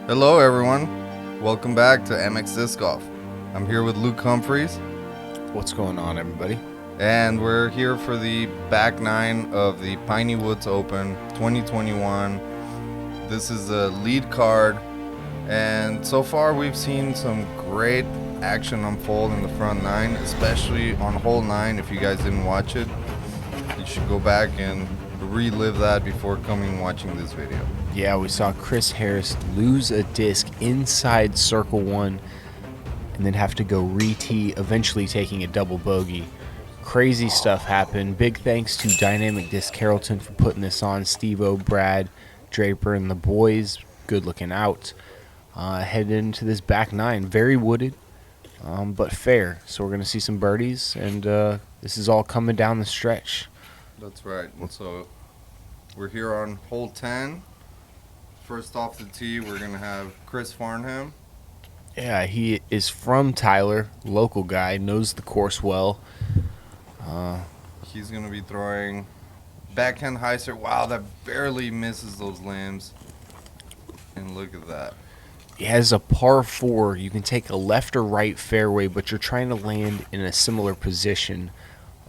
Hello everyone, welcome back to MX Disc Golf. I'm here with Luke Humphreys. What's going on, everybody? And we're here for the back nine of the Piney Woods Open 2021. This is the lead card, and so far we've seen some great action unfold in the front nine, especially on hole 9. If you guys didn't watch it, you should go back and relive that before coming and watching this video. Yeah, we saw Chris Harris lose a disc inside circle 1 and then have to go re-tee, eventually taking a double bogey. Crazy stuff happened. Big thanks to Dynamic Disc Carrollton for putting this on. Steve-O, Brad, Draper, and the boys. Good looking out. Headed into this back nine. Very wooded, but fair. So we're going to see some birdies, and this is all coming down the stretch. That's right. So we're here on hole 10. First off the tee, we're going to have Chris Farnham. Yeah, he is from Tyler, local guy, knows the course well. He's going to be throwing backhand heiser. Wow, that barely misses those limbs. And look at that. He has a par 4. You can take a left or right fairway, but you're trying to land in a similar position,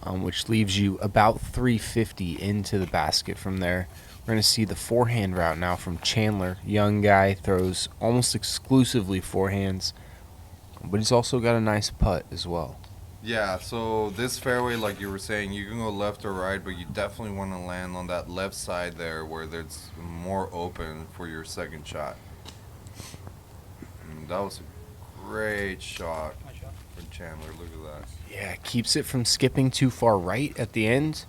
which leaves you about 350 into the basket from there. We're going to see the forehand route now from Chandler. Young guy, throws almost exclusively forehands, but he's also got a nice putt as well. Yeah, so this fairway, like you were saying, you can go left or right, but you definitely want to land on that left side there where there's more open for your second shot. And that was a great shot from Chandler. Look at that. Yeah, keeps it from skipping too far right at the end.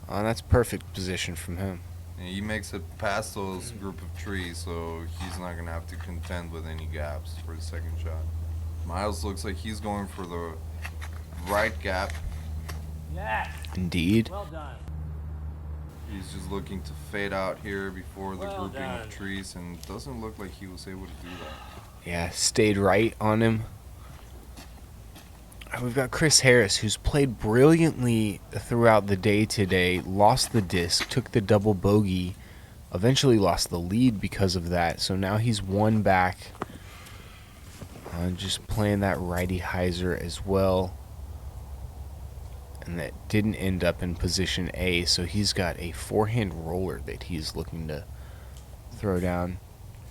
That's perfect position from him. And he makes it past those group of trees, so he's not going to have to contend with any gaps for his second shot. Miles looks like he's going for the right gap. Yes. Indeed. Well done. He's just looking to fade out here before the Well grouping done. of trees, and it doesn't look like he was able to do that. Yeah, stayed right on him. We've got Chris Harris, who's played brilliantly throughout the day today, lost the disc, took the double bogey, eventually lost the lead because of that, so now he's one back. Just playing that righty hyzer as well. And that didn't end up in position A, so he's got a forehand roller that he's looking to throw down.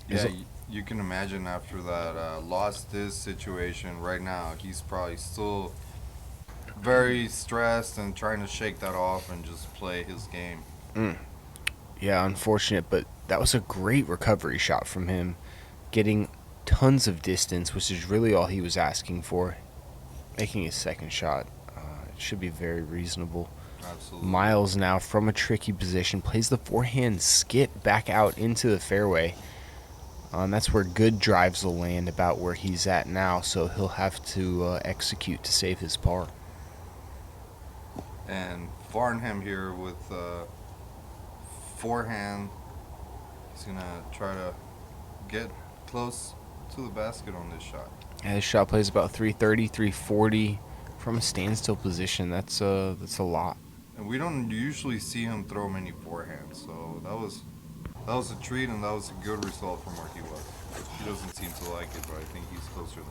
Yeah, you can imagine after that lost disc situation right now, he's probably still very stressed and trying to shake that off and just play his game. Yeah, unfortunate, but that was a great recovery shot from him, getting tons of distance, which is really all he was asking for. Making his second shot, it should be very reasonable. Absolutely. Miles now from a tricky position plays the forehand skip back out into the fairway. That's where good drives will land, about where he's at now, so he'll have to execute to save his par. And Farnham here with forehand. He's going to try to get close to the basket on this shot. Yeah, his shot plays about 330, 340 from a standstill position. That's a lot. And we don't usually see him throw many forehands, so that was a treat, and that was a good result from where he was. He doesn't seem to like it, but I think he's closer than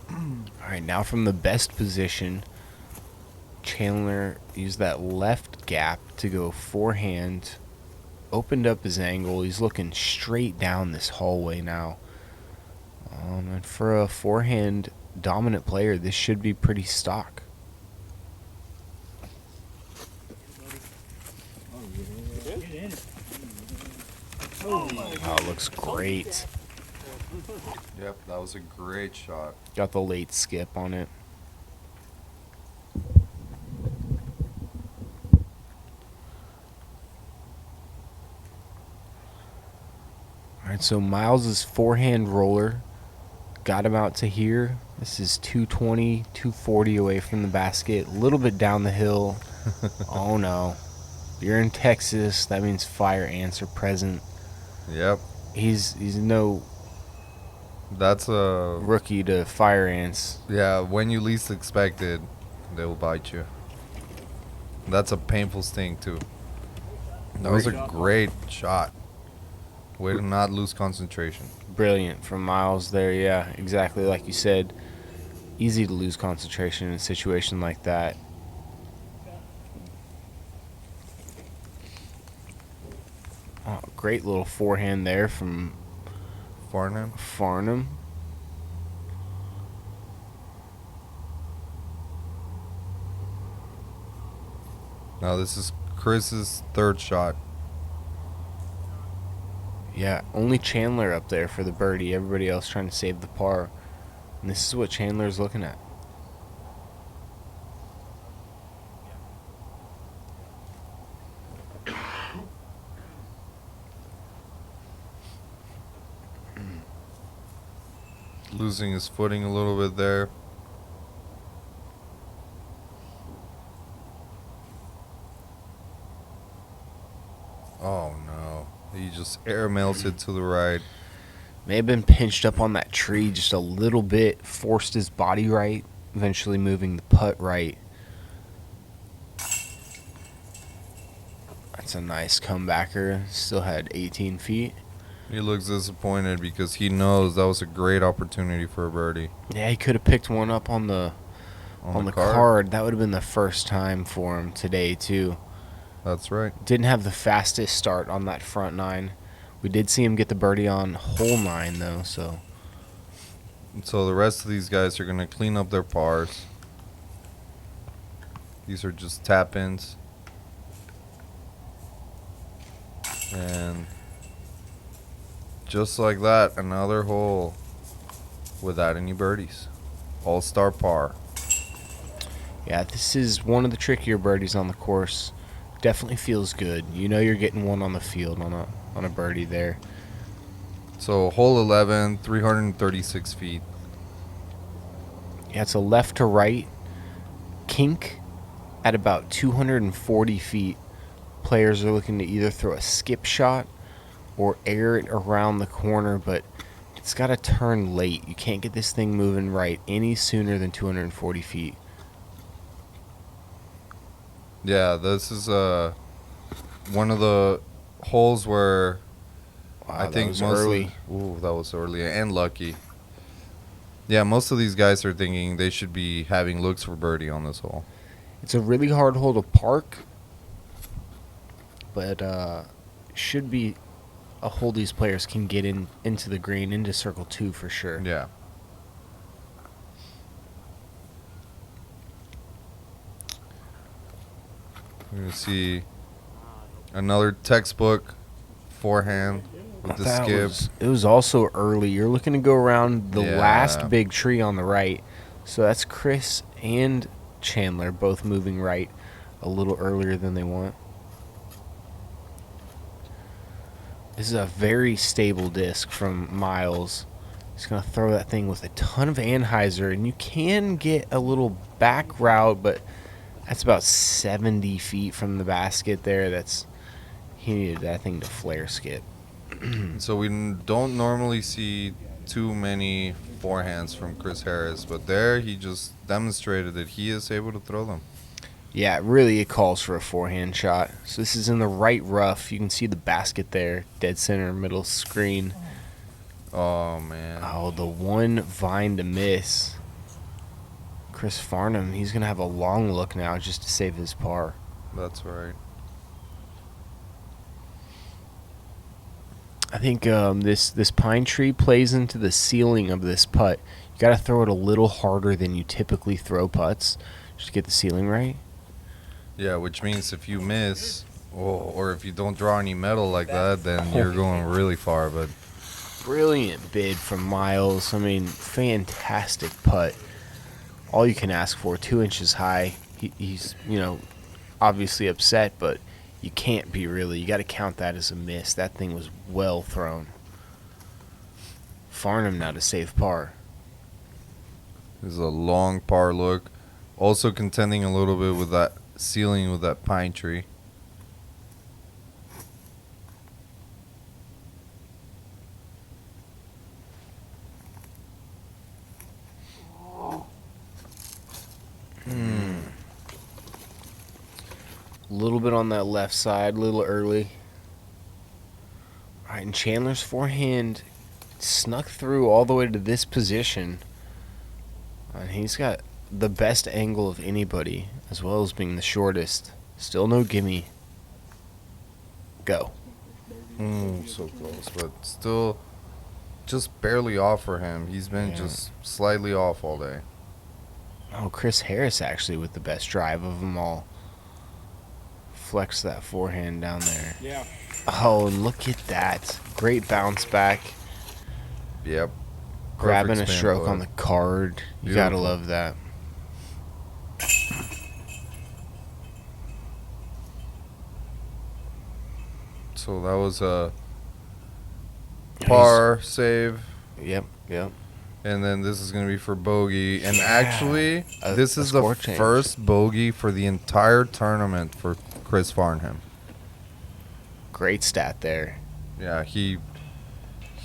we thought. All right, now from the best position, Chandler used that left gap to go forehand, opened up his angle. He's looking straight down this hallway now. And for a forehand dominant player, this should be pretty stock. Oh, it looks great. Yep, that was a great shot. Got the late skip on it. All right, so Miles's forehand roller got him out to here. This is 220, 240 away from the basket. A little bit down the hill. Oh, no. You're in Texas. That means fire ants are present. Yep. He's no That's a rookie to fire ants. yeah. When you least expect it, they will bite you. That's a painful sting too. That was a great shot. Way to not lose concentration. Brilliant from Miles there. Yeah, exactly like you said. Easy to lose concentration in a situation like that. Oh, great little forehand there from Farnham. Now this is Chris's third shot. Yeah, only Chandler up there for the birdie. Everybody else trying to save the par. And this is what Chandler's looking at. Losing his footing a little bit there. Oh no. He just airmails it to the right. May have been pinched up on that tree just a little bit, forced his body right, eventually moving the putt right. That's a nice comebacker. Still had 18 feet. He looks disappointed because he knows that was a great opportunity for a birdie. Yeah, he could have picked one up on the card. That would have been the first time for him today, too. That's right. Didn't have the fastest start on that front nine. We did see him get the birdie on hole 9, though, so. So the rest of these guys are going to clean up their pars. These are just tap-ins. And just like that, another hole without any birdies. All-star par. Yeah, this is one of the trickier birdies on the course. Definitely feels good. You know you're getting one on the field on a birdie there. So hole 11, 336 feet. Yeah, it's a left to right kink at about 240 feet. Players are looking to either throw a skip shot or air it around the corner, but it's got to turn late. You can't get this thing moving right any sooner than 240 feet. Yeah, this is one of the holes where I think was most early. That was early and lucky. Yeah, most of these guys are thinking they should be having looks for birdie on this hole. It's a really hard hole to park, but should be a hole these players can get into the green, into circle 2 for sure. Yeah. We're going to see another textbook forehand with the skip. It was also early. You're looking to go around the last big tree on the right. So that's Chris and Chandler both moving right a little earlier than they want. This is a very stable disc from Miles. He's going to throw that thing with a ton of anhyzer, and you can get a little back route, but that's about 70 feet from the basket there. He needed that thing to flare skip. So we don't normally see too many forehands from Chris Harris, but there he just demonstrated that he is able to throw them. Yeah, really it calls for a forehand shot. So this is in the right rough. You can see the basket there, dead center, middle screen. Oh, man. Oh, the one vine to miss. Chris Farnham, he's going to have a long look now just to save his par. That's right. I think this pine tree plays into the ceiling of this putt. You got to throw it a little harder than you typically throw putts just to get the ceiling right. Yeah, which means if you miss, or if you don't draw any metal like that, then you're going really far. But brilliant bid from Miles. I mean, fantastic putt. All you can ask for, 2 inches high. He's, obviously upset, but you can't be really. You got to count that as a miss. That thing was well thrown. Farnham now to save par. this is a long par look. Also contending a little bit with that ceiling with that pine tree. A little bit on that left side, a little early. right, and Chandler's forehand snuck through all the way to this position. And he's got the best angle of anybody, as well as being the shortest. Still no gimme. Go. So close, but still just barely off for him. He's been just slightly off all day. Oh, Chris Harris actually with the best drive of them all. Flex that forehand down there. Yeah. Oh, and look at that. Great bounce back. Yep. Grabbing a Perfect spin stroke putt. on the card. You Beautiful. gotta love that. So that was a par save. Yep. And then this is going to be for bogey. And Yeah. actually, this A is the score change. first bogey for the entire tournament for Chris Farnham. Great stat there. Yeah, he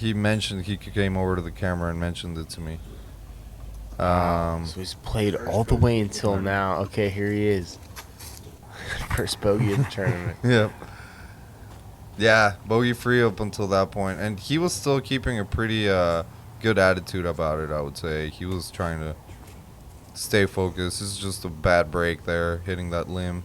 mentioned, he came over to the camera and mentioned it to me. So he's played all the way until now. Okay, here he is. First bogey of the tournament. Yep. Yeah, bogey free up until that point. And he was still keeping a pretty good attitude about it, I would say. He was trying to stay focused. This is just a bad break there, hitting that limb.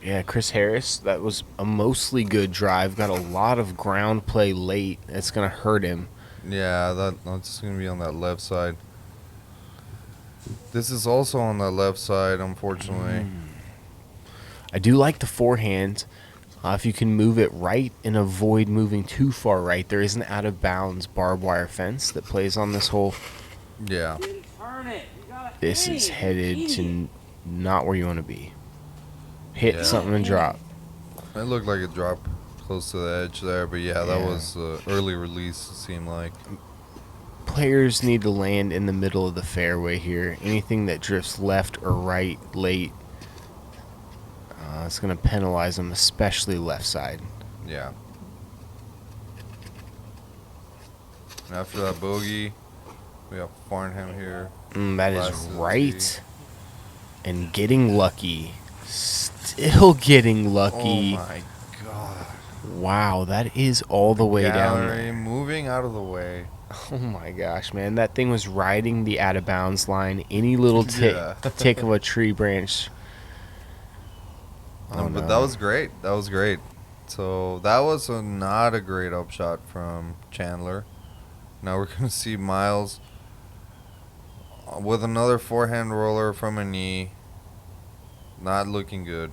Yeah, Chris Harris, that was a mostly good drive. Got a lot of ground play late. That's going to hurt him. Yeah, that's going to be on that left side. This is also on that left side, unfortunately. I do like the forehand. If you can move it right and avoid moving too far right, there is an out-of-bounds barbed wire fence that plays on this hole. Yeah. Turn it. You gotta This aim. is headed to not where you want to be. Hit Yeah. something and drop. It looked like it dropped close to the edge there, but yeah, that Yeah. was early release, it seemed like. Players need to land in the middle of the fairway here. Anything that drifts left or right late, it's going to penalize them, especially left side. Yeah. And after that bogey, we have Farnham here. That is Last right. And getting lucky. Still getting lucky. Oh my god. Wow, that is all the way down Gallery there. moving out of the way. Oh my gosh, man. That thing was riding the out of bounds line. Any little tick, Yeah. tick of a tree branch. Oh, But no. that was great. That was great. So that was not a great upshot from Chandler. Now we're going to see Miles with another forehand roller from a knee. Not looking good.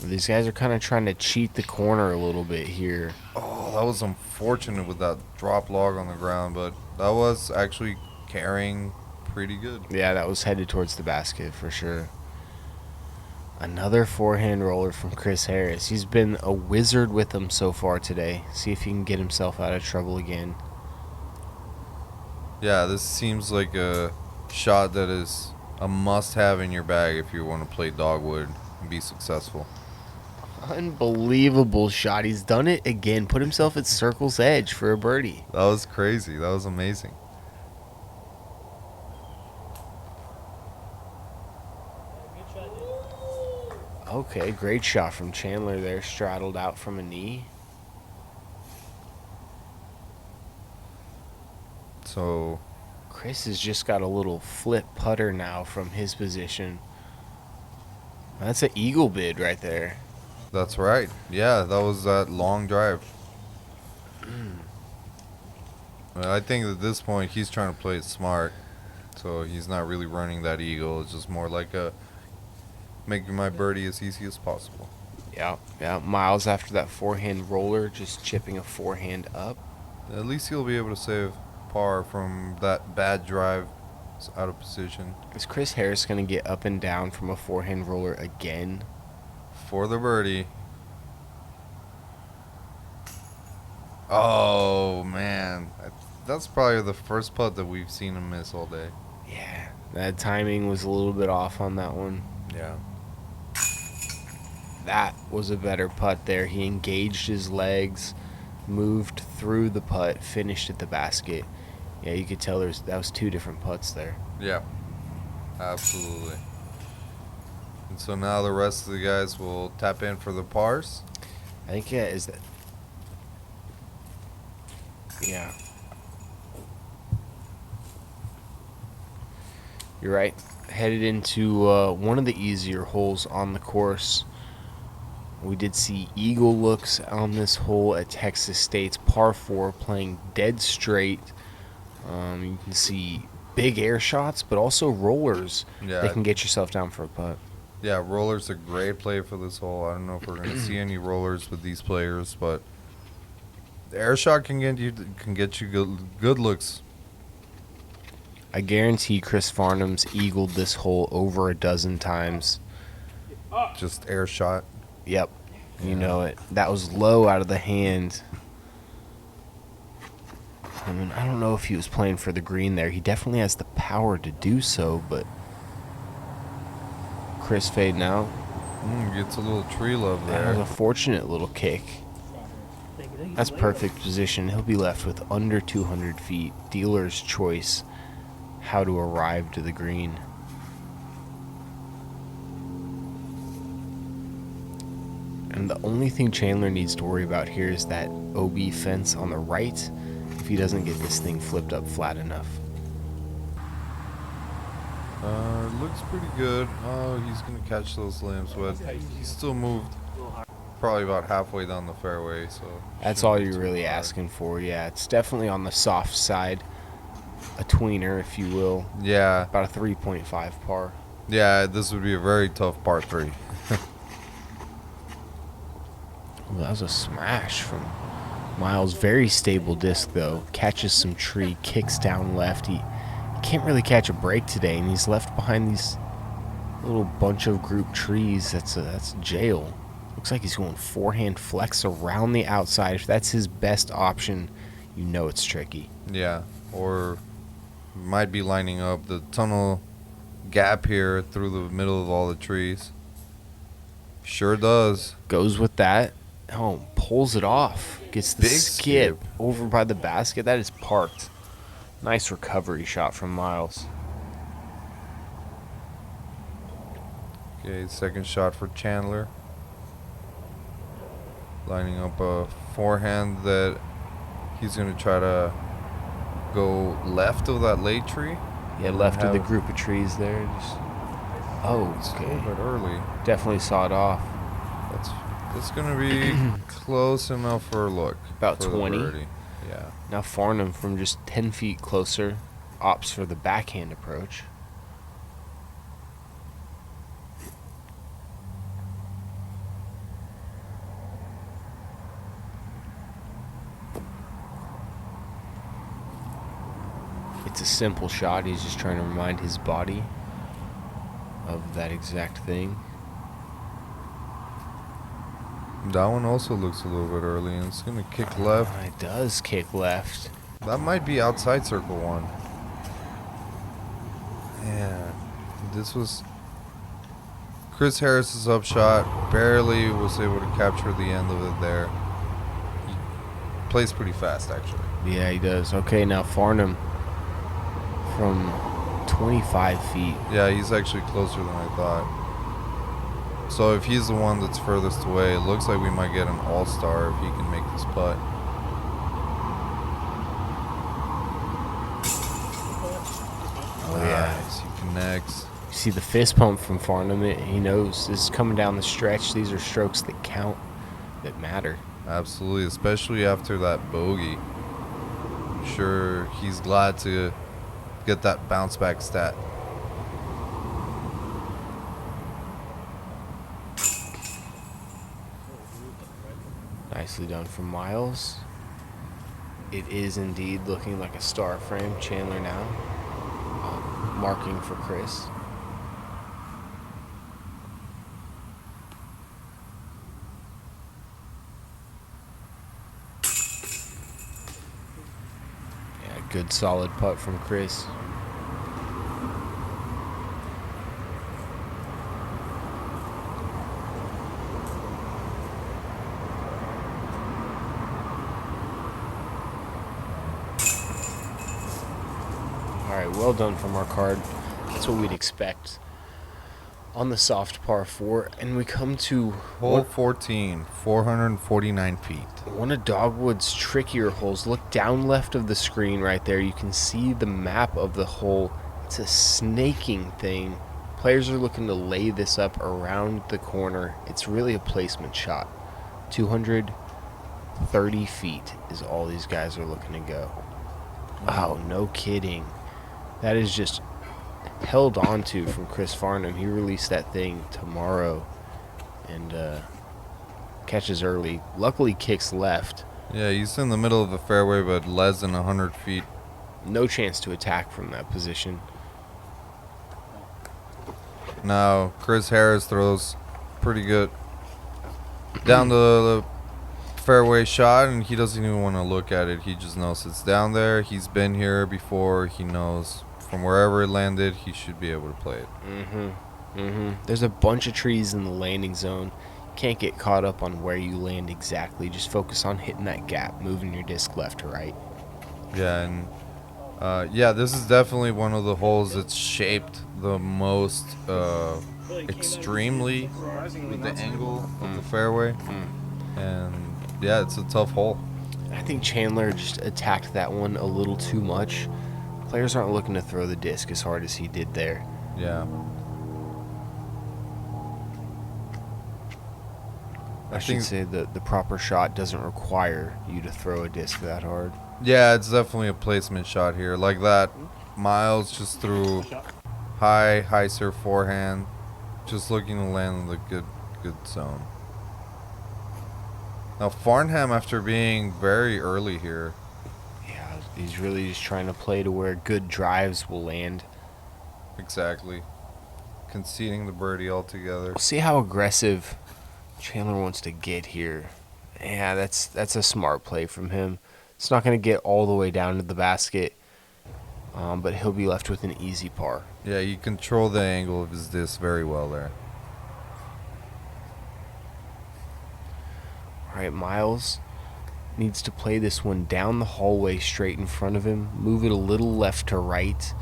These guys are kind of trying to cheat the corner a little bit here. Oh, that was unfortunate with that drop log on the ground, but that was actually carrying pretty good. Yeah, that was headed towards the basket for sure. Another forehand roller from Chris Harris. He's been a wizard with them so far today. See if he can get himself out of trouble again. Yeah, this seems like a shot that is a must-have in your bag if you want to play dogwood and be successful. Unbelievable shot. He's done it again. Put himself at circle's edge for a birdie. That was crazy. That was amazing. Okay, great shot from Chandler there. Straddled out from a knee. So, Chris has just got a little flip putter now from his position. That's an eagle bid right there. that's right. Yeah, that was that long drive. I think at this point he's trying to play it smart. So he's not really running that eagle. It's just more like a making my birdie as easy as possible. Yeah. Miles after that forehand roller, just chipping a forehand up. At least he'll be able to save par from that bad drive. It's out of position. Is Chris Harris going to get up and down from a forehand roller again? For the birdie. Oh, man. That's probably the first putt that we've seen him miss all day. Yeah, that timing was a little bit off on that one. Yeah. That was a better putt there. He engaged his legs, moved through the putt, finished at the basket. Yeah, you could tell that was two different putts there. Yeah. Absolutely. And so now the rest of the guys will tap in for the pars. I think, yeah, is that... Yeah. You're right. Headed into one of the easier holes on the course. We did see eagle looks on this hole at Texas State's par 4, playing dead straight. You can see big air shots, but also rollers. Yeah. They can get yourself down for a putt. Yeah, rollers are great play for this hole. I don't know if we're gonna see any rollers with these players, but the air shot can get you good looks. I guarantee Chris Farnham's eagled this hole over a dozen times. Just air shot. Yep, you know it. That was low out of the hand. I mean, I don't know if he was playing for the green there. He definitely has the power to do so, but Chris fading out. Gets a little tree love That there. was a fortunate little kick. That's perfect position. He'll be left with under 200 feet. Dealer's choice how to arrive to the green. And the only thing Chandler needs to worry about here is that OB fence on the right, if he doesn't get this thing flipped up flat enough. Looks pretty good. Oh, he's gonna catch those limbs, but he still moved probably about halfway down the fairway. So That's all you're really asking for. Yeah, it's definitely on the soft side, a tweener, if you will. Yeah, About a 3.5 par. yeah. This would be a very tough par 3. Well, that was a smash from Miles. Very stable disc, though. Catches some tree, kicks down left. He can't really catch a break today, and he's left behind these little bunch of group trees. That's jail. Looks like he's going forehand flex around the outside. If that's his best option, you know it's tricky. Yeah, or might be lining up the tunnel gap here through the middle of all the trees. Sure does. Goes with that. Oh, pulls it off. Gets the Big skip skip. over by the basket. That is parked. Nice recovery shot from Miles. Okay, second shot for Chandler. Lining up a forehand that he's going to try to go left of that late tree. Yeah, left of the group of trees there. Just, oh, It's a okay. little bit early. Definitely saw it off. That's going to be close enough for a look. About for the 20. birdie. Yeah. Now Farnham, from just 10 feet closer, opts for the backhand approach. It's a simple shot. He's just trying to remind his body of that exact thing. That one also looks a little bit early, and it's going to kick left. It does kick left. That might be outside circle 1. Yeah. This was Chris Harris's upshot. Barely was able to capture the end of it there. He plays pretty fast, actually. Yeah, he does. Okay, now Farnham from 25 feet. Yeah, he's actually closer than I thought. So if he's the one that's furthest away, it looks like we might get an all-star if he can make this putt. Oh, yeah. Nice, he connects. You see the fist pump from Farnham. He knows this is coming down the stretch. These are strokes that count, that matter. Absolutely, especially after that bogey. I'm sure he's glad to get that bounce back stat. Nicely done from Miles. It is indeed looking like a star frame. Chandler now marking for Chris. Yeah, good solid putt from Chris. All right, well done from our card. That's what we'd expect on the soft par 4, and we come to Hole 14, 449 feet. one of Dogwood's trickier holes. Look down left of the screen right there. You can see the map of the hole. It's a snaking thing. Players are looking to lay this up around the corner. It's really a placement shot. 230 feet is all these guys are looking to go. Wow, no kidding. That is just held onto from Chris Farnham. He released that thing tomorrow and catches early. Luckily kicks left. Yeah, he's in the middle of the fairway, but less than 100 feet. No chance to attack from that position. Now, Chris Harris throws pretty good down the fairway shot, and he doesn't even want to look at it. He just knows it's down there. He's been here before. He knows from wherever it landed, he should be able to play it. There's a bunch of trees in the landing zone. Can't get caught up on where you land exactly. Just focus on hitting that gap, moving your disc left to right. Yeah, and this is definitely one of the holes that's shaped the most extremely with the angle of the fairway. And yeah, it's a tough hole. I think Chandler just attacked that one a little too much. Players aren't looking to throw the disc as hard as he did there. Yeah. I should say that the proper shot doesn't require you to throw a disc that hard. Yeah, it's definitely a placement shot here. Like that, Miles just threw high serve forehand, just looking to land in the good zone. Now Farnham, after being very early here, Yeah, he's really just trying to play to where good drives will land. exactly, conceding the birdie altogether. We'll see how aggressive Chandler wants to get here. Yeah, that's a smart play from him. It's not going to get all the way down to the basket, but he'll be left with an easy par. Yeah, he controlled the angle of his disc very well there. All right, Miles needs to play this one down the hallway straight in front of him, move it a little left to right,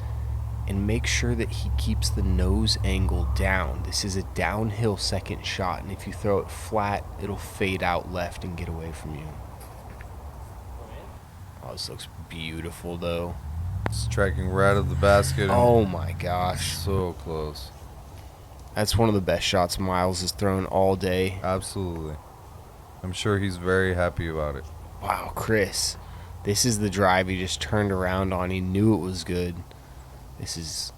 and make sure that he keeps the nose angle down. This is a downhill second shot, and if you throw it flat, it'll fade out left and get away from you. Oh, this looks beautiful, though. Striking right at the basket. Oh, my gosh. So close. That's one of the best shots Miles has thrown all day. Absolutely. I'm sure he's very happy about it. Wow, Chris. This is the drive he just turned around on. He knew it was good. This is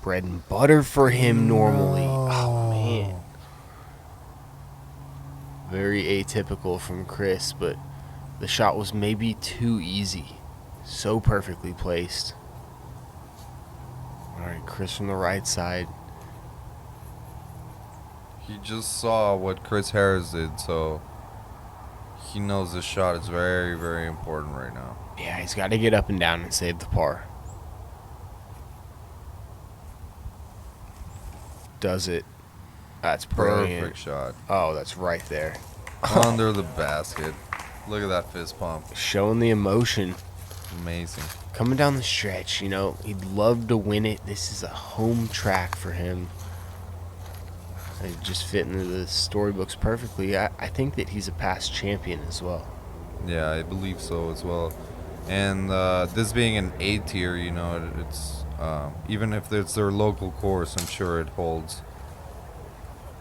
bread and butter for him normally. Oh, man. Very atypical from Chris, but the shot was maybe too easy. So perfectly placed. All right, Chris from the right side. He just saw what Chris Harris did, so he knows this shot is very, very important right now. Yeah, he's got to get up and down and save the par. Does it. That's brilliant. Perfect shot. Oh, that's right there. Under the basket. Look at that fist pump. Showing the emotion. Amazing. Coming down the stretch, he'd love to win it. This is a home track for him. It just fit into the storybooks perfectly. I think that he's a past champion as well. Yeah, I believe so as well. And this being an A tier, it's even if it's their local course, I'm sure it holds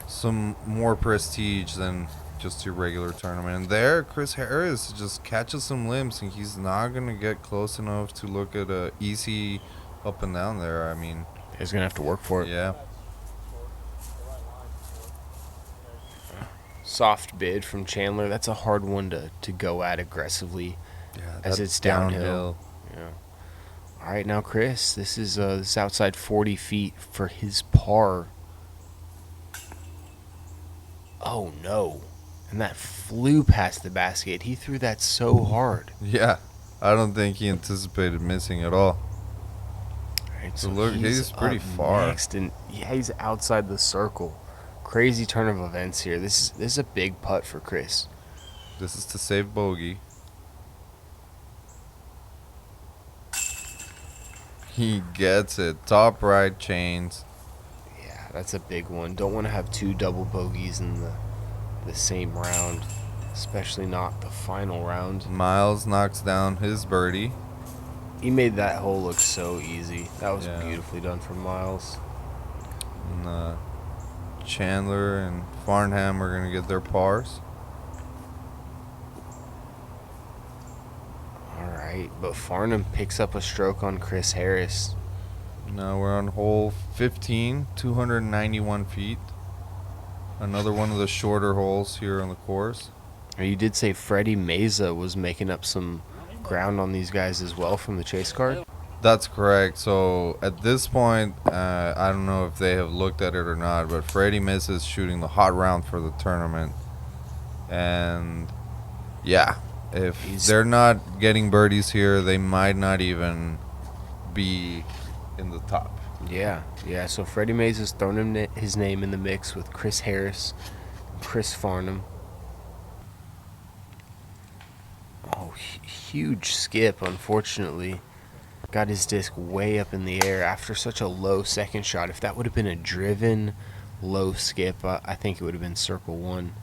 some more prestige than just your regular tournament. And there, Chris Harris just catches some limps, and he's not going to get close enough to look at a easy up and down there. I mean, He's going to have to work for it. yeah. Soft bid from Chandler. That's a hard one to go at aggressively as that's it's downhill. Yeah. All right, now Chris, this is this outside 40 feet for his par. Oh no! And that flew past the basket. He threw that so hard. Yeah, I don't think he anticipated missing at all. All right, So look, he's pretty up far. next, and yeah, he's outside the circle. Crazy turn of events here. This is a big putt for Chris. This is to save bogey. He gets it. Top right chains. Yeah, That's a big one. Don't want to have 2 double bogeys in the same round, especially not the final round. Miles knocks down his birdie. He made that hole look so easy. That was Yeah. beautifully done from Miles. And Chandler and Farnham are going to get their pars. Alright, but Farnham picks up a stroke on Chris Harris. Now we're on hole 15, 291 feet. Another one of the shorter holes here on the course. You did say Freddie Meza was making up some ground on these guys as well from the chase card? That's correct. So at this point, I don't know if they have looked at it or not, but Freddie misses shooting the hot round for the tournament. And yeah, if they're not getting birdies here, they might not even be in the top. Yeah. So Freddie Meza's thrown his name in the mix with Chris Harris, Chris Farnham. Oh, huge skip, unfortunately. Got his disc way up in the air after such a low second shot. If that would have been a driven low skip, I think it would have been circle 1.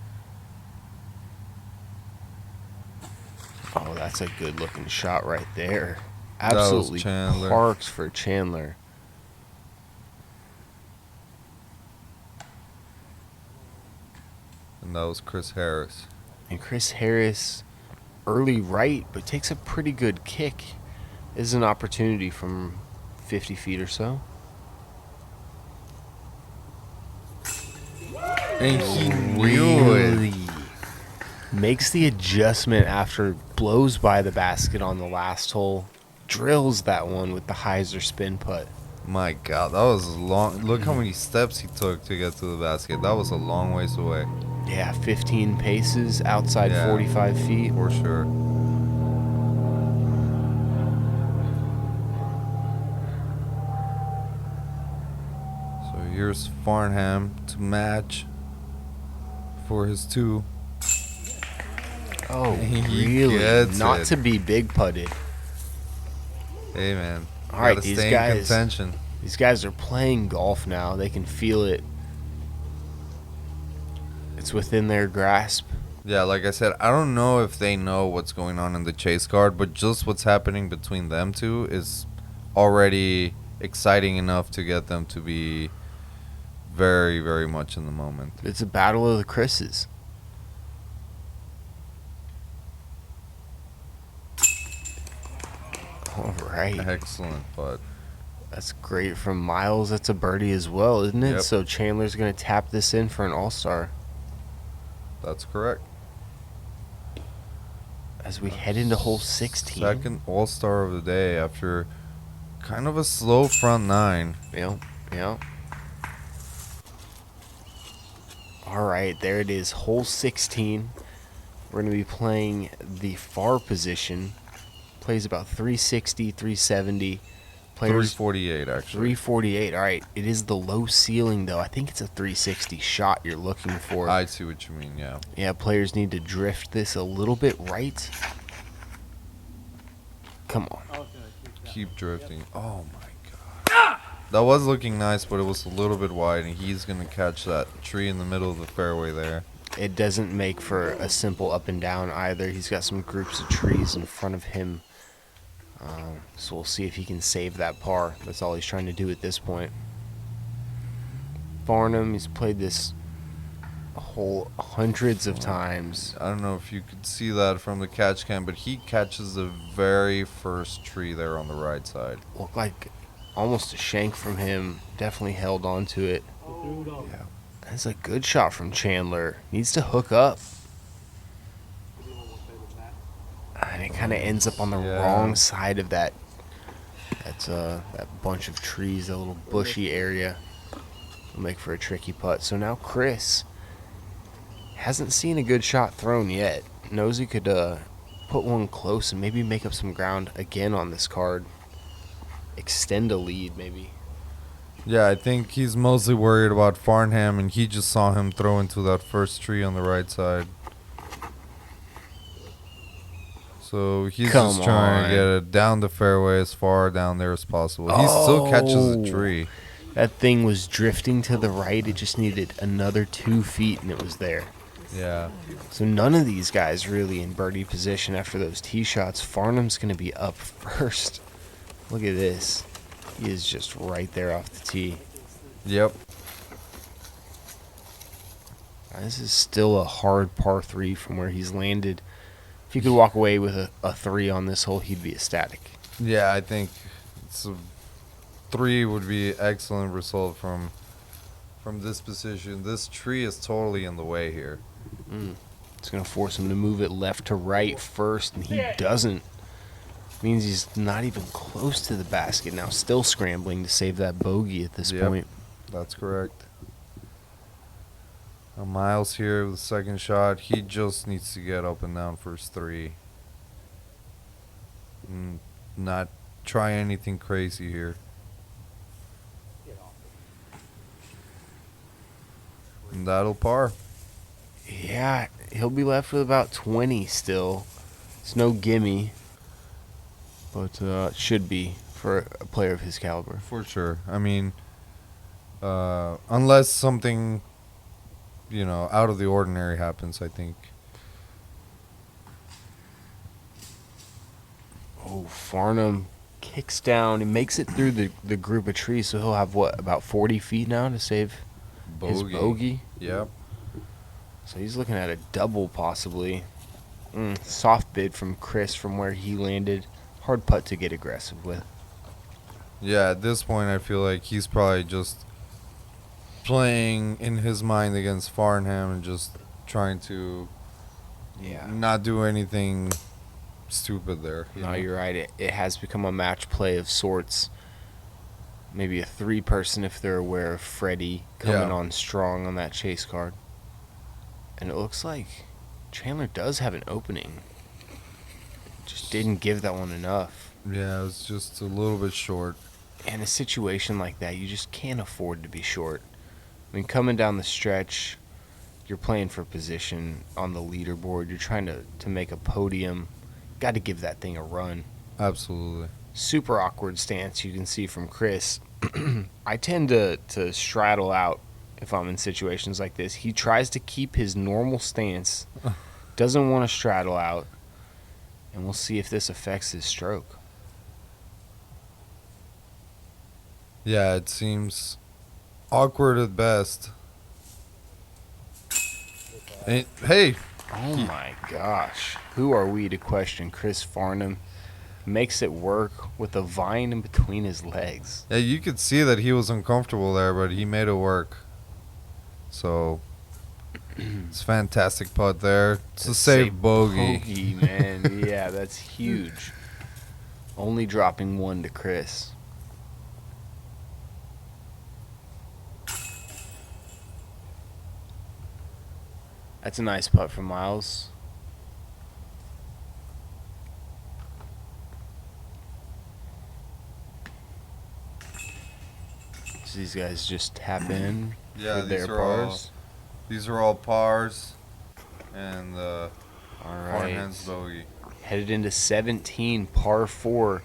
Oh, that's a good looking shot right there. Absolutely parked for Chandler. And that was Chris Harris. And Chris Harris, early right, but takes a pretty good kick. This is an opportunity from 50 feet or so. And he knew it. Makes the adjustment after blows by the basket on the last hole. Drills that one with the hyzer spin putt. My God, that was long. Look how many steps he took to get to the basket. That was a long ways away. Yeah, 15 paces outside 45 feet. For sure. So here's Farnham to match for his 2. Oh, He really? gets Not it. to be big putted. Hey, man. All right, Gotta these stay guys. in contention. These guys are playing golf now. They can feel it. It's within their grasp. Yeah, like I said, I don't know if they know what's going on in the chase card, but just what's happening between them two is already exciting enough to get them to be very, very much in the moment. It's a battle of the Chris's. All right. Excellent, but That's great from Miles. That's a birdie as well, isn't it? Yep. So Chandler's going to tap this in for an all-star. that's correct. As we head into hole 16. Second all-star of the day after kind of a slow front 9. Yep. All right, there it is. Hole 16. We're going to be playing the far position. Plays about 360, 370. Players 348, actually. 348. All right, it is the low ceiling, though. I think it's a 360 shot you're looking for. I see what you mean, yeah. Yeah, players need to drift this a little bit right. Come on. Keep drifting. Oh, my God. That was looking nice, but it was a little bit wide, and he's going to catch that tree in the middle of the fairway there. It doesn't make for a simple up and down either. He's got some groups of trees in front of him. So we'll see if he can save that par. That's all he's trying to do at this point. Farnham, he's played this hole hundreds of times. I don't know if you could see that from the catch cam, but he catches the very first tree there on the right side. Looked like almost a shank from him. Definitely held on to it. Yeah. That's a good shot from Chandler. Needs to hook up. And it kind of ends up on the wrong side of that bunch of trees, a little bushy area. Will make for a tricky putt. So now Chris hasn't seen a good shot thrown yet. Knows he could put one close and maybe make up some ground again on this card. Extend a lead, maybe. Yeah, I think he's mostly worried about Farnham, and he just saw him throw into that first tree on the right side. So he's just trying to get it down the fairway as far down there as possible. He still catches a tree. That thing was drifting to the right. It just needed another 2 feet, and it was there. Yeah. So none of these guys really in birdie position after those tee shots. Farnham's going to be up first. Look at this. He is just right there off the tee. Yep. This is still a hard par 3 from where he's landed. If he could walk away with a 3 on this hole, he'd be ecstatic. Yeah, I think it's 3 would be excellent result from this position. This tree is totally in the way here. It's going to force him to move it left to right first, and he doesn't. Means he's not even close to the basket now. Still scrambling to save that bogey at this point. That's correct. Miles here with the second shot. He just needs to get up and down first 3. Not try anything crazy here. And that'll par. Yeah, he'll be left with about 20 still. It's no gimme, but it should be for a player of his caliber. For sure. I mean, unless something, out of the ordinary happens, I think. Oh, Farnham kicks down and makes it through the group of trees, so he'll have, about 40 feet now to save his bogey? Yep. So he's looking at a double possibly. Soft bid from Chris from where he landed. Hard putt to get aggressive with. Yeah, at this point, I feel like he's probably just playing in his mind against Farnham and just trying to not do anything stupid there. No, you're right. It has become a match play of sorts. Maybe a 3-person if they're aware of Freddie coming on strong on that chase card. And it looks like Chandler does have an opening. Just didn't give that one enough. Yeah, it was just a little bit short. And a situation like that, you just can't afford to be short. I mean, coming down the stretch, you're playing for position on the leaderboard. You're trying to make a podium. Got to give that thing a run. Absolutely. Super awkward stance you can see from Chris. I tend to straddle out if I'm in situations like this. He tries to keep his normal stance, doesn't want to straddle out, and we'll see if this affects his stroke. Yeah, it seems awkward at best. Hey! Oh my gosh. Who are we to question Chris Farnham? Makes it work with a vine in between his legs. Yeah, you could see that he was uncomfortable there, but he made it work. So, it's a fantastic putt there. It's a safe bogey. Bogey, man. Yeah, that's huge. Only dropping 1 to Chris. That's a nice putt from Miles. So these guys just tap in for their pars. These are all pars. And All right. Farnham's bogey. Headed into 17, par 4.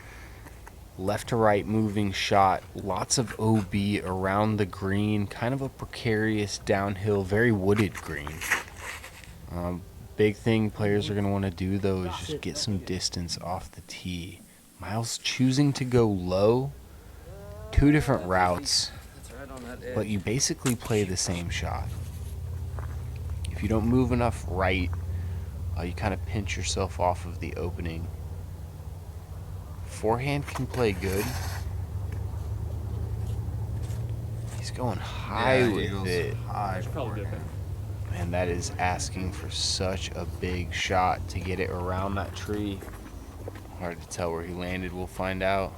Left to right moving shot. Lots of OB around the green. Kind of a precarious downhill, very wooded green. Big thing players are going to want to do, though, is just get some distance off the tee. Miles choosing to go low. 2 different routes, but you basically play the same shot. If you don't move enough right, you kind of pinch yourself off of the opening. Forehand can play good. He's going high with it. Man, that is asking for such a big shot to get it around that tree. Hard to tell where he landed. We'll find out.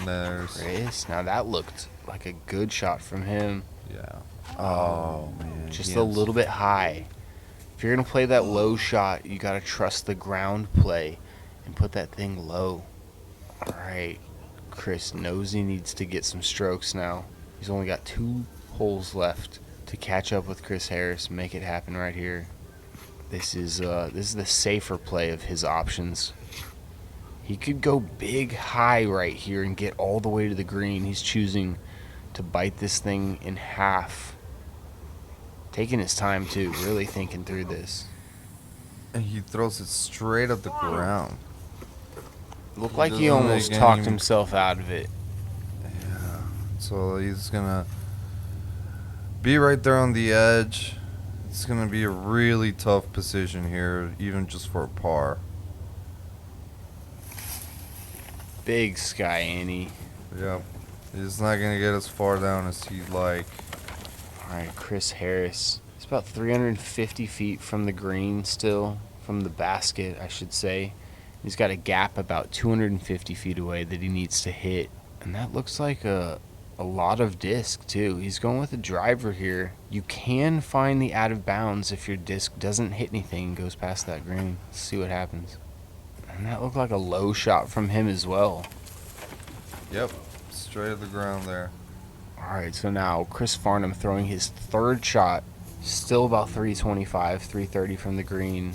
There's Chris. Now that looked like a good shot from him. Yeah. Oh, man. Just a little bit high. If you're going to play that low shot, you got to trust the ground play and put that thing low. All right. Chris knows he needs to get some strokes now. He's only got 2 holes left to catch up with Chris Harris and make it happen right here. This is the safer play of his options. He could go big high right here and get all the way to the green. He's choosing to bite this thing in half. Taking his time, too. Really thinking through this. And he throws it straight at the ground. Looked like he almost talked himself out of it. Yeah. So he's going to be right there on the edge. It's going to be a really tough position here, even just for a par. Big sky, Annie. Yep. He's not going to get as far down as he'd like. Alright, Chris Harris. It's about 350 feet from the green still. From the basket, I should say. He's got a gap about 250 feet away that he needs to hit. And that looks like a lot of disc, too. He's going with a driver here. You can find the out of bounds if your disc doesn't hit anything and goes past that green. Let's see what happens. And that looked like a low shot from him as well. Yep. Straight at the ground there. Alright, so now Chris Farnham throwing his third shot. Still about 325, 330 from the green.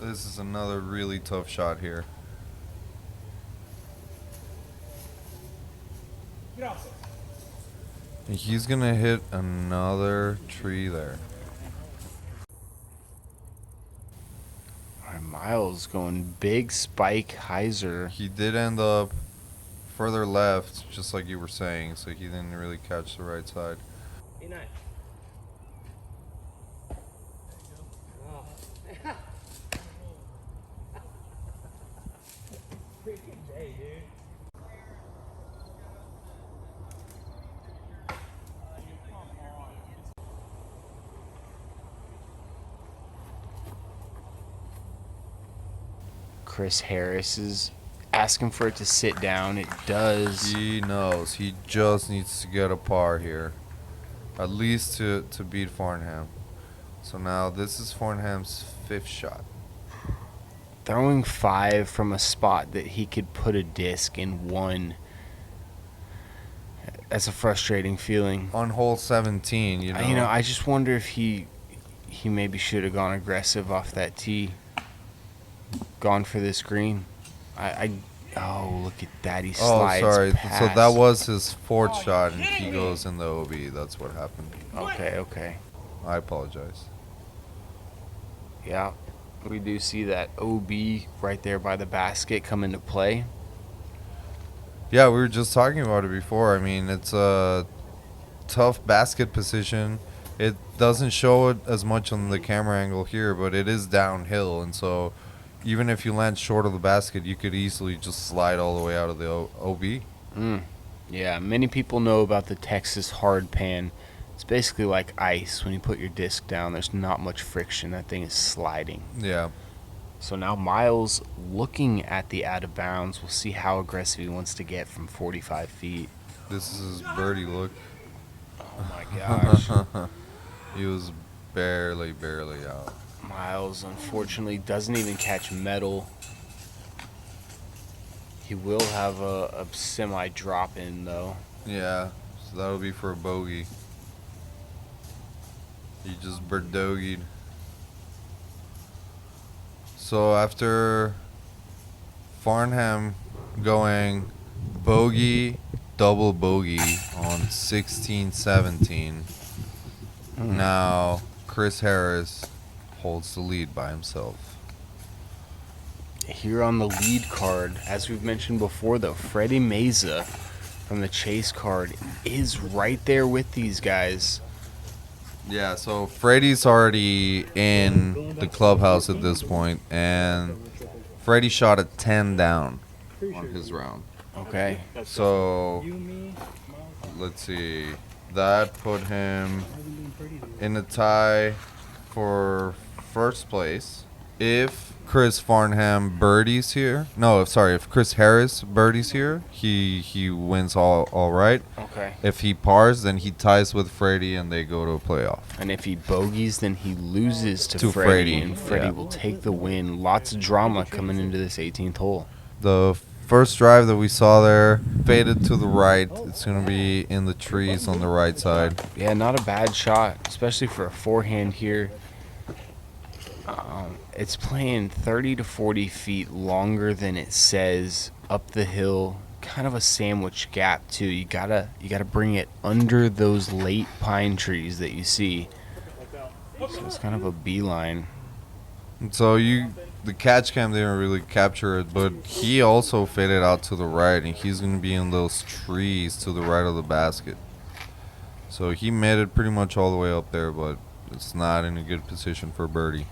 This is another really tough shot here. And he's going to hit another tree there. Alright, Miles going big spike hyzer. He did end up further left, just like you were saying, so he didn't really catch the right side. Chris Harris is asking for it to sit down. It does. He knows. He just needs to get a par here. At least to beat Farnham. So now this is Farnham's fifth shot. Throwing 5 from a spot that he could put a disc in 1. That's a frustrating feeling. On hole 17, you know. I just wonder if he maybe should have gone aggressive off that tee. Gone for this green. Oh, look at that. He slides past. So that was his fourth shot, and he goes in the OB. That's what happened. Okay. I apologize. Yeah, we do see that OB right there by the basket come into play. Yeah, we were just talking about it before. I mean, it's a tough basket position. It doesn't show it as much on the camera angle here, but it is downhill, and so even if you land short of the basket, you could easily just slide all the way out of the OB. Yeah, many people know about the Texas hard pan. It's basically like ice. When you put your disc down, there's not much friction. That thing is sliding. Yeah. So now Miles looking at the out of bounds. We'll see how aggressive he wants to get from 45 feet. This is his birdie look. Oh my gosh. He was barely out. Miles unfortunately doesn't even catch metal. He will have a semi drop in though. Yeah, so that'll be for a bogey. He just birdogied. So after Farnham going bogey, double bogey on 16-17, now Chris Harris holds the lead by himself. Here on the lead card, as we've mentioned before though, Freddie Meza from the chase card is right there with these guys. Yeah, so Freddie's already in the clubhouse at this point, and Freddie shot a 10 down on his round. Okay. So, let's see. That put him in a tie for first place. If Chris Farnham birdies here, if Chris Harris birdies here, he wins all right. Okay. If he pars, then he ties with Freddie and they go to a playoff. And if he bogeys, then he loses to Freddie, and Freddie will take the win. Lots of drama coming into this 18th hole. The first drive that we saw there faded to the right. It's going to be in the trees on the right side. Yeah, not a bad shot, especially for a forehand here. It's playing 30 to 40 feet longer than it says up the hill kind of a sandwich gap too. You gotta bring it under those late pine trees that you see. So it's kind of a beeline. So the catch cam didn't really capture it, but he also faded out to the right, and he's going to be in those trees to the right of the basket. So he made it pretty much all the way up there, but it's not in a good position for birdie.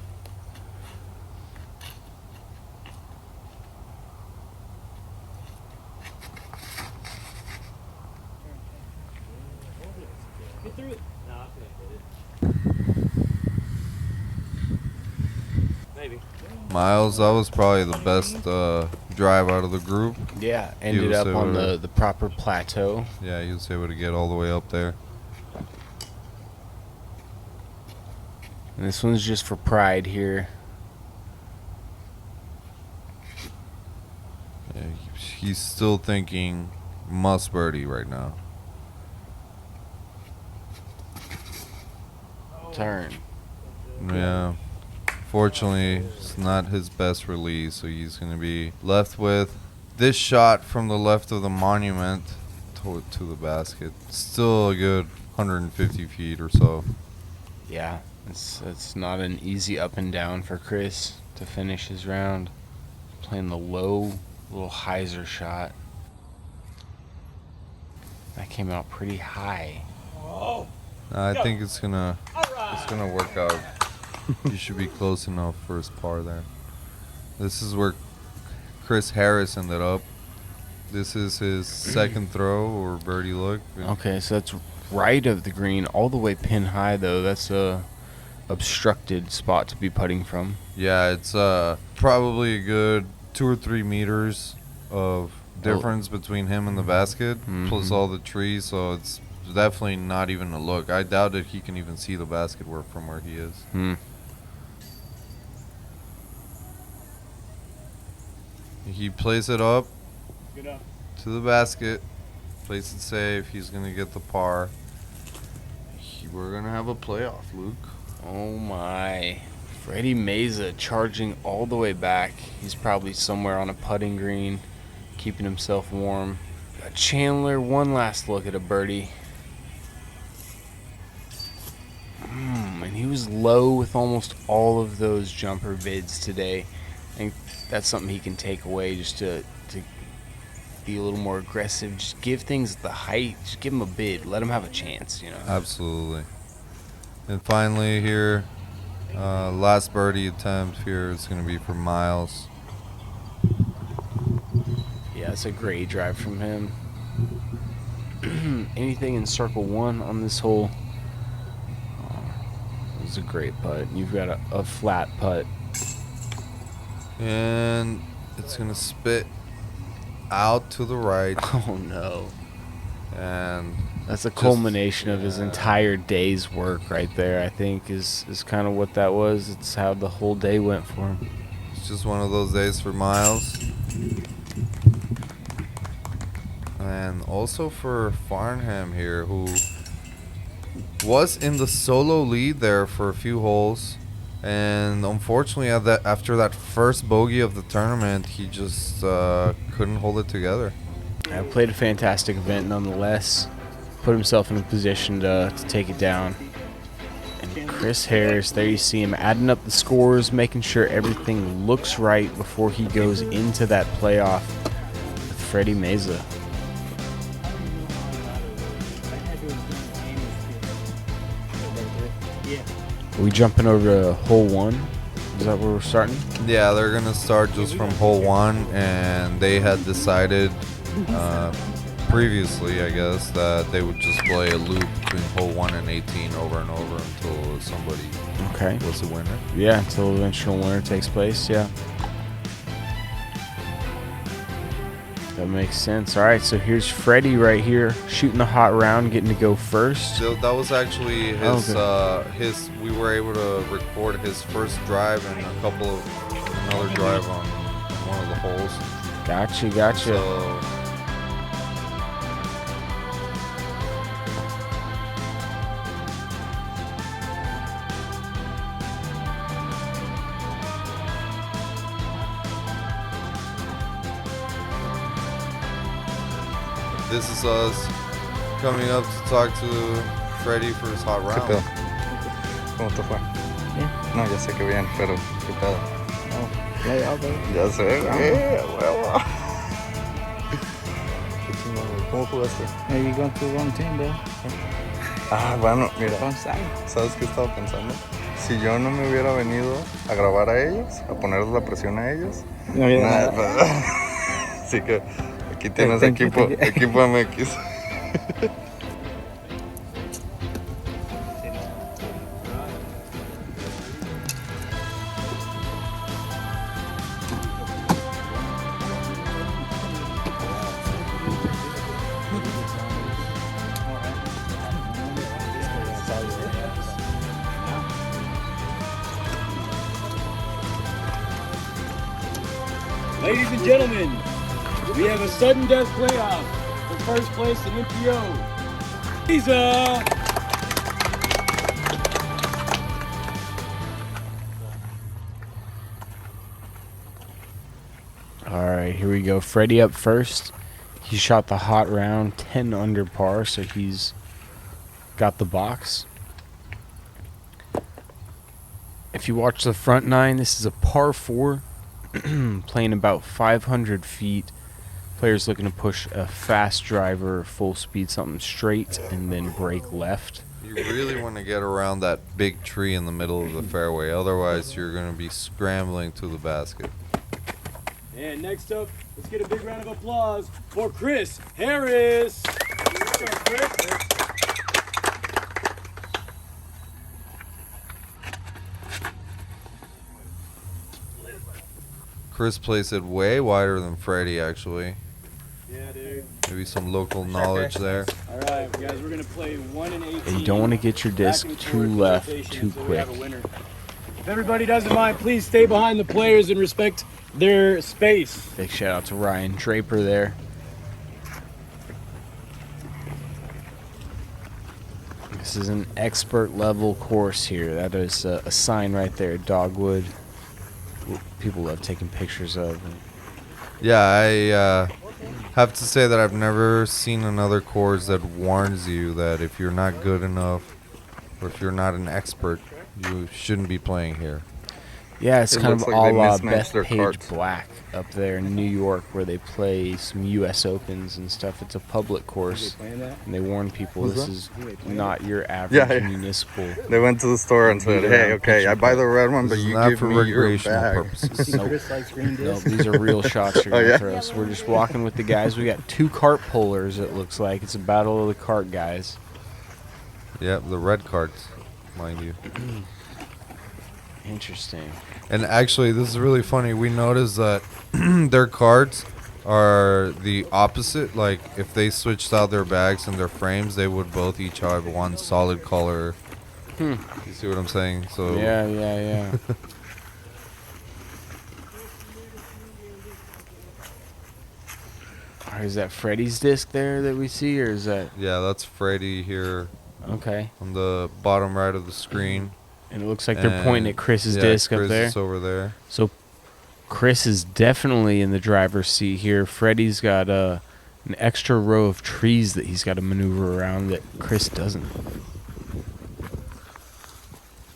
Miles, that was probably the best drive out of the group. Yeah, ended up on the proper plateau. Yeah, he was able to get all the way up there. And this one's just for pride here. Yeah, he's still thinking must birdie right now. Turn. Yeah. Fortunately, it's not his best release, so he's going to be left with this shot from the left of the monument to the basket. Still a good 150 feet or so. Yeah, it's not an easy up and down for Chris to finish his round. Playing the low little hyzer shot. That came out pretty high. I think it's gonna work out. You should be close enough for his par there. This is where Chris Harris ended up. This is his second throw or birdie look. Okay, so that's right of the green, all the way pin high though. That's a obstructed spot to be putting from. Yeah, it's probably a good 2 or 3 meters of difference between him and the basket, plus all the trees, so it's definitely not even a look. I doubt that he can even see the basket from where he is. He plays it up to the basket, plays it safe. He's going to get the par. We're going to have a playoff, Luke. Oh my. Freddie Meza charging all the way back. He's probably somewhere on a putting green, keeping himself warm. Got Chandler, one last look at a birdie. And he was low with almost all of those jumper bids today. I think that's something he can take away, just to be a little more aggressive. Just give things the height. Just give him a bid. Let him have a chance, you know. Absolutely. And finally here, last birdie attempt here is going to be for Miles. Yeah, it's a great drive from him. Anything in circle one on this hole? It was a great putt. You've got a flat putt. And it's going to spit out to the right. Oh, no. And that's a culmination of his entire day's work right there, I think, is kind of what that was. It's how the whole day went for him. It's just one of those days for Miles. And also for Farnham here, who was in the solo lead there for a few holes. And unfortunately, after that first bogey of the tournament, he just couldn't hold it together. I played a fantastic event nonetheless. Put himself in a position to take it down. And Chris Harris, there you see him adding up the scores, making sure everything looks right before he goes into that playoff with Freddie Meza. Are we jumping over to hole one? Is that where we're starting? Yeah, they're going to start just from hole one, and they had decided previously, I guess, that they would just play a loop between hole 1 and 18 over and over until somebody was the winner. Yeah, until the eventual winner takes place, yeah. That makes sense. All right, so here's Freddie right here, shooting the hot round, getting to go first. So that was actually his. We were able to record his first drive and another drive on one of the holes. Gotcha. So, This is us coming up to talk to Freddy for his hot ¿Qué round. pedo? ¿Cómo te fue? No, ya sé que bien, pero ¿qué pedo? Ya sé, güey, huevo. Qué chingón, güey. ¿Cómo jugaste? Maybe going to the wrong team, bro. Ah, bueno, mira, Wrong side. ¿sabes qué estaba pensando? Si yo no me hubiera venido a grabar a ellos, a ponerles la presión a ellos, No había nada, nada. así que aquí tienes Thank you, equipo, thank you. equipo MX. Ladies and gentlemen, we have a sudden death playoff for first place in MPO. Visa! All right, here we go. Freddie up first. He shot the hot round 10 under par, so he's got the box. If you watch the front nine, this is a par 4, playing about 500 feet. Players looking to push a fast driver, full speed, something straight, and then break left. You really want to get around that big tree in the middle of the fairway, otherwise you're going to be scrambling to the basket. And next up, let's get a big round of applause for Chris Harris. Chris. Chris plays it way wider than Freddy, actually. Yeah, dude. Maybe some local knowledge there. All right, guys, we're gonna play 1 and 18. And you don't want to get your disc Back and too forth left rotation, too so we quick. have a winner. If everybody doesn't mind, please stay behind the players and respect their space. Big shout out to Ryan Draper there. This is an expert level course here. That is a sign right there, Dogwood. People love taking pictures of. Yeah, I have to say that I've never seen another course that warns you that if you're not good enough or if you're not an expert, you shouldn't be playing here. Yeah, it's It kind of looks a like they la mismatched their Bethpage cards. Black up there in New York, where they play some U.S. Opens and stuff. It's a public course, and they warn people Who's this that? is not your average Yeah, yeah. municipal. They went to the store and said, Yeah, hey, okay, I buy the red one, but This is you not give for me your recreational bag. purposes. Nope. Chris likes green No, disc. these are real shots you're Oh, gonna yeah? throw. So we're just walking with the guys. We got 2 cart pullers. It looks like it's a battle of the cart guys. Yep, the red cards, mind you. Interesting. And actually, this is really funny. We noticed that their cards are the opposite. Like, if they switched out their bags and their frames, they would both each have one solid color. You see what I'm saying? So Yeah. Is that Freddy's disc there that we see, or is that yeah, that's Freddy here okay? on the bottom right of the screen. And it looks like they're pointing at Chris's yeah, disc Chris up there. is over there. So Chris is definitely in the driver's seat here. Freddy's got an extra row of trees that he's got to maneuver around that Chris doesn't. So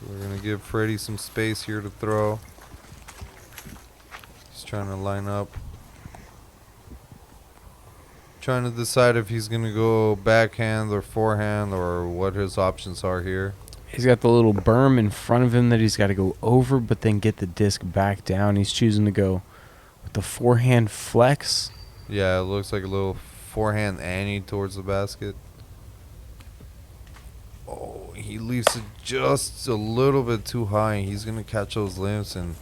we're gonna give Freddy some space here to throw. He's trying to line up. Trying to decide if he's gonna go backhand or forehand or what his options are here. He's got the little berm in front of him that he's got to go over, but then get the disc back down. He's choosing to go with the forehand flex. Yeah, it looks like a little forehand Annie towards the basket. Oh, he leaves it just a little bit too high. He's gonna catch those limbs, and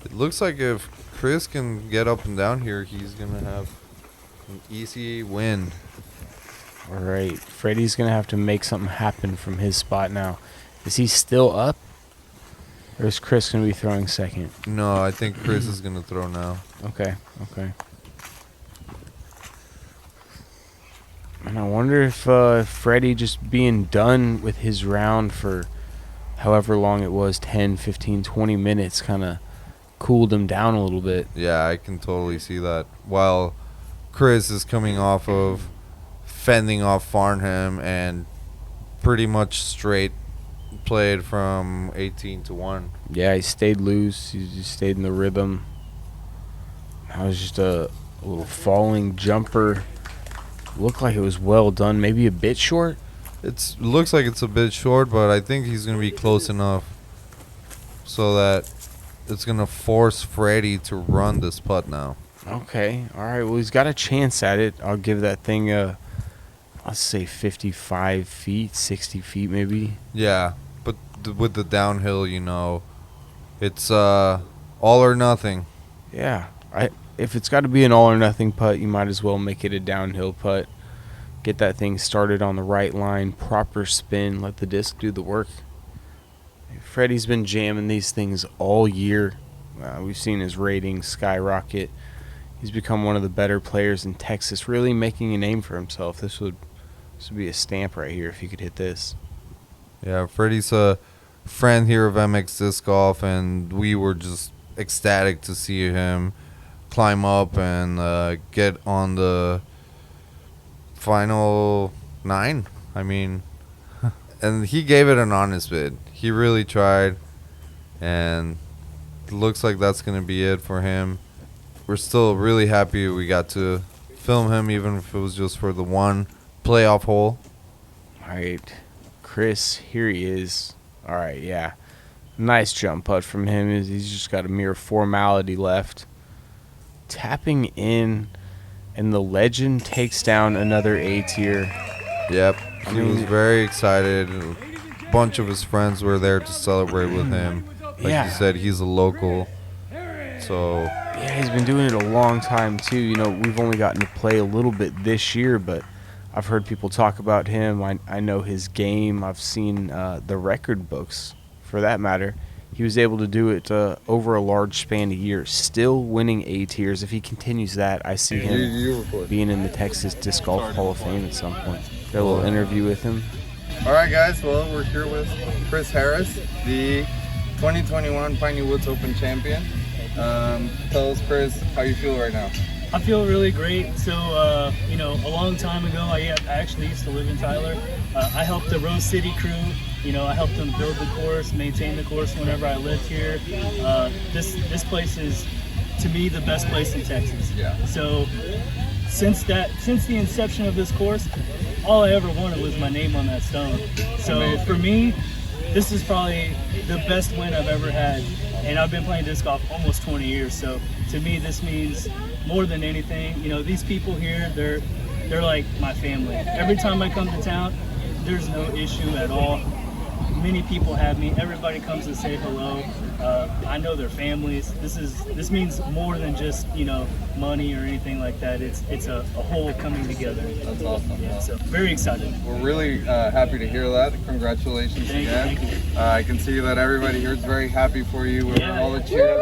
it looks like if Chris can get up and down here, he's gonna have an easy win. All right, Freddy's going to have to make something happen from his spot now. Is he still up? Or is Chris going to be throwing second? No, I think Chris is gonna throw now. Okay. And I wonder if Freddy just being done with his round for however long it was, 10, 15, 20 minutes, kind of cooled him down a little bit. Yeah, I can totally see that. While Chris is coming off of fending off Farnham and pretty much straight played from 18 to 1. Yeah, he stayed loose. He just stayed in the rhythm. That was just a little falling jumper. Looked like it was well done. Maybe a bit short. It looks like it's a bit short, but I think he's going to be close enough so that it's going to force Freddie to run this putt now. Okay. All right. Well, he's got a chance at it. I'll give that thing I'll say 55 feet, 60 feet maybe. Yeah, but with the downhill, it's all or nothing. Yeah. If it's got to be an all or nothing putt, you might as well make it a downhill putt. Get that thing started on the right line, proper spin, let the disc do the work. Freddie's been jamming these things all year. We've seen his ratings skyrocket. He's become one of the better players in Texas, really making a name for himself. This would be a stamp right here if he could hit this. Yeah, Freddie's a friend here of MX Disc Golf, and we were just ecstatic to see him climb up and get on the final 9. I mean, and he gave it an honest bid. He really tried, and it looks like that's going to be it for him. We're still really happy we got to film him, even if it was just for the one playoff hole. All right, Chris, here he is. All right, yeah. Nice jump putt from him. He's just got a mere formality left. Tapping in, and the legend takes down another A tier. Yep, he was very excited. A bunch of his friends were there to celebrate with him. Like you said, he's a local. So yeah, he's been doing it a long time too. We've only gotten to play a little bit this year, but I've heard people talk about him. I know his game. I've seen the record books, for that matter. He was able to do it over a large span of years, still winning A tiers. If he continues that, I see him being in the Texas Disc Golf Hall of Fame at some point. Got a little interview with him. all right, guys. Well, we're here with Chris Harris, the 2021 Piney Woods Open champion. Tell us, Chris, how you feel right now. I feel really great. So, a long time ago, I actually used to live in Tyler. I helped the Rose City crew. I helped them build the course, maintain the course whenever I lived here. This place is, to me, the best place in Texas. Yeah. So, since the inception of this course, all I ever wanted was my name on that stone. So amazing. For me, this is probably the best win I've ever had. And I've been playing disc golf almost 20 years. So to me, this means more than anything. These people here, they're like my family. Every time I come to town, there's no issue at all. Many people have me. Everybody comes to say hello. I know their families. This means more than just money or anything like that. It's a whole coming together. That's awesome. Yeah, so very excited. We're really happy to hear that. Congratulations again. Thank you. I can see that everybody here is very happy for you. We're all the cheers.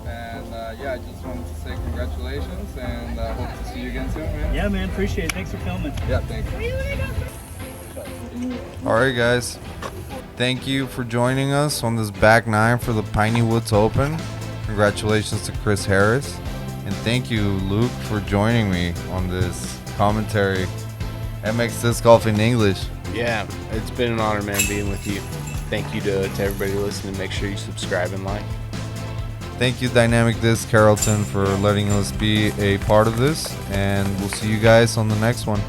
And I just wanted to say congratulations and hope to see you again soon, man. Yeah, man. Appreciate it. Thanks for filming. Yeah, thanks. All right, guys. Thank you for joining us on this back 9 for the Piney Woods Open. Congratulations to Chris Harris. And thank you, Luke, for joining me on this commentary. MX Disc Golf in English. Yeah, it's been an honor, man, being with you. Thank you to everybody listening. Make sure you subscribe and like. Thank you, Dynamic Disc Carrollton, for letting us be a part of this. And we'll see you guys on the next one.